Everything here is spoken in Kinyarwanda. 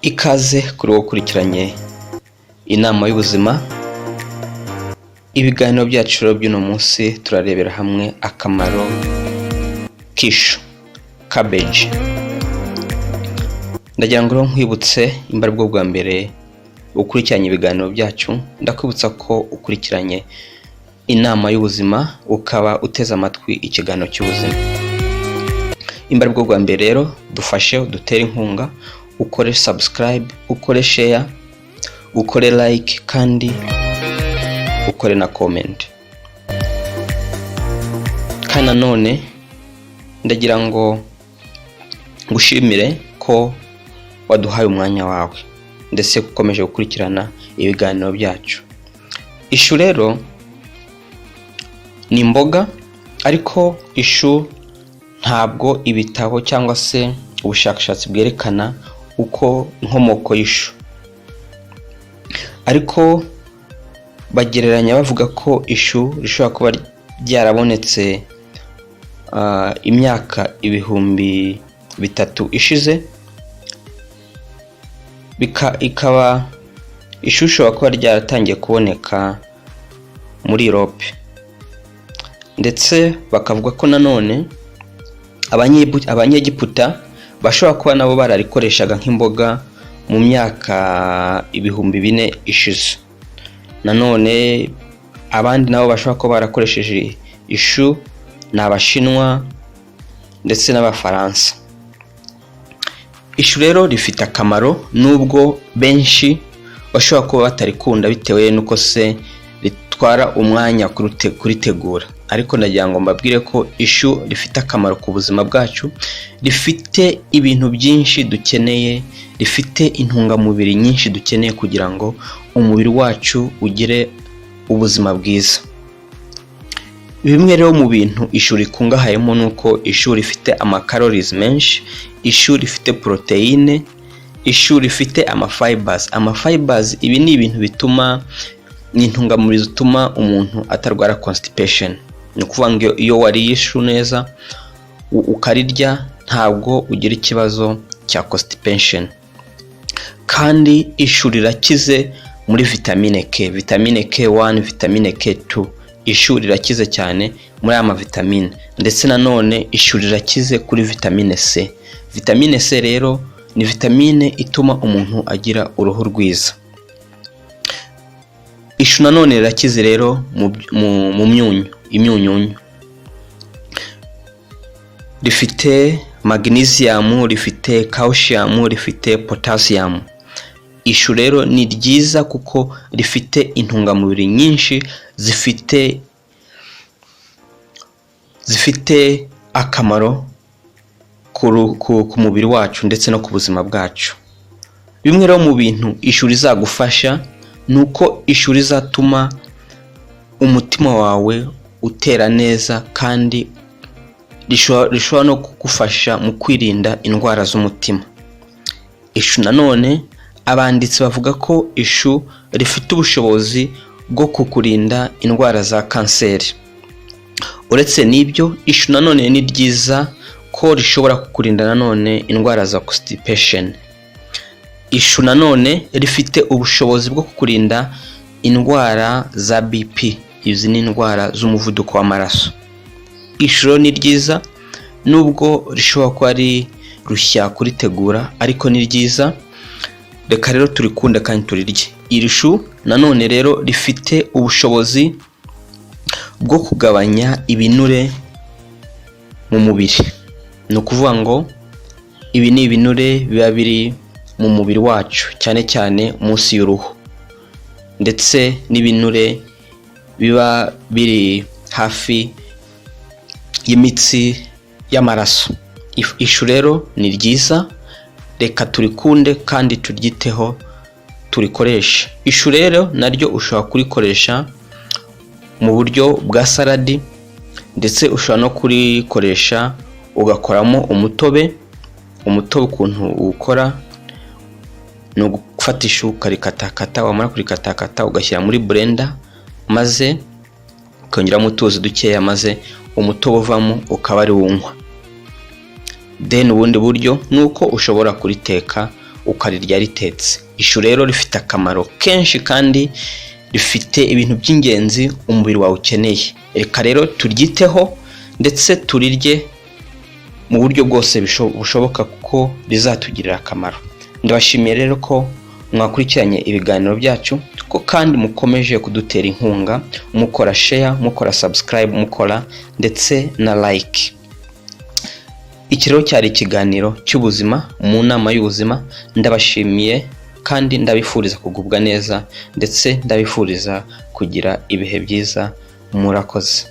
Ikaze kuri wowe ukurikiranye inama y'ubuzima. Ibiganiro byacu by'uno munsi turarebera hamwe akamaro k'ishu Cabbage. Ndagira ngo nkwibutse imbaraga bwa mbere ukurikiranye ibiganiro byacu, ndakwibutsa ko ukurikiranye inama y'ubuzima ukaba uteze amatwi ikiganiro cy'ubuzima. Imbaraga bwa mbere rero dufashe dutere inkunga, ukore subscribe, ukore share, ukore like kandi ukore na comment. Kana none ndagira ngo ngushimire ko waduhaye umwanya wawe ndetse ukomeje gukurikirana ibiganiro byacu. Ishu rero ni imboga, ariko ishu ntabwo ibitabo cyangwa se ubushakashatsi bwerekana uko inkomoko y'ishu, ariko bagereranya bavuga ko ishu rishobora kuba ryarabonetse imyaka 3,000 ishize. Ikaba ishu ishobora kuba ryaratangiye kuboneka muri Europe, ndetse bakavuga ko nanone abanyegiputa bashobora kuba nabo bararikoreshaga nk'imboga mu myaka 4,000 ishize. Nanone abandi nabo bashobora kuba barakoresheje ishu ni Abashinwa ndetse n'Abafaransa. Ishu rero rifite akamaro, nubwo benshi bashobora kuba batarikunda bitewe nuko se ritwara umwanya kuritegura, ariko ndagira ngo mbabwire ko ishu rifite akamaro ku buzima bwacu. Rifite ibintu byinshi dukeneye, rifite intungamubiri nyinshi dukeneye kugira ngo umubiri wacu ugire ubuzima bwiza. Bimwe rero mu bintu ishu rikungahayemo nuko ishu rifite calories menshi, ishu rifite proteine, ishu rifite fibers. Ibi ni ibintu bituma intungamubiri zituma umuntu atarwara constipation. Ni ukuvuga ngo iyo wariye ishu neza ukarirya ntabwo ugira ikibazo cya constipation. Kandi ishu rirakize muri vitamine K1, vitamine K2. Ishu rirakize cyane muri aya mavitamine, ndetse nanone ishu rirakize kuri vitamine C. Vitamine C rero ni vitamine ituma umuntu agira uruhu rwiza. Ishu nanone rirakize rero mu imyunyunyu. Rifite magnesium, rifite calcium, rifite potassium. Ishu rero ni ryiza kuko rifite intungamubiri nyinshi zifite akamaro ku mubiri wacu ndetse no ku buzima bwacu. Bimwe rero mu bintu ishu rizagufasha nuko ishu rizatuma umutima wawe utera neza, kandi rishobora no kugufasha mu kwirinda indwara z'umutima. Ishu nanone abanditsi bavuga ko ishu rifite ubushobozi bwo kukurinda indwara za kanseri. Uretse n'ibyo, ishu nanone ni ryiza ko rishobora kukurinda nanone indwara za constipation. Ishu nanone rifite ubushobozi bwo kukurinda indwara za BP. Izi ni indwara z'umuvuduko w'amaraso. Ishu ni ryiza nubwo rishobora kuba ari rushya kuritegura, ariko ni ryiza. Reka rero turikunde kandi turirye. Iri shu nanone rero rifite ubushobozi bwo kugabanya ibinure mu mubiri. Ni ukuvuga ngo ibi ni ibinure biba biri mu mubiri wacu, cyane cyane munsi y'uruhu, ndetse n'ibinure biba biri hafi y'imitsi y'amaraso. Ishu rero ni ryiza, reka turikunde kandi turyiteho turikoresha. Ishu rero naryo ushobora kurikoresha mu buryo bwa saladi, ndetse ushobora no kurikoresha ugakoramo umutobe. Ukuntu ukora ni ugufata ishu ukarikatakata, wamara kurikatakata ugashyira muri blender, maze ukongeramo utuzi dukeya, maze umutobe uvamo ukaba ari unywa. Then ubundi buryo nuko ushobora kuriteka ukarirya ritetse. Ishu rero rifite akamaro kenshi kandi rifite ibintu by'ingenzi umubiri wawe ukeneye. Reka rero turyiteho ndetse turirye mu buryo bwose bushoboka kuko bizatugirira akamaro. Ndabashimiye rero ko mwakurikiranye ibiganiro byacu, ko kandi mukomeje kudutera inkunga, mukora share, mukora subscribe, mukora ndetse na like. Iki rero cyari ikiganiro cy'ubuzima mu nama y'ubuzima. Ndabashimiye kandi ndabifuriza kugubwa neza ndetse ndabifuriza kugira ibihe byiza. Murakoze.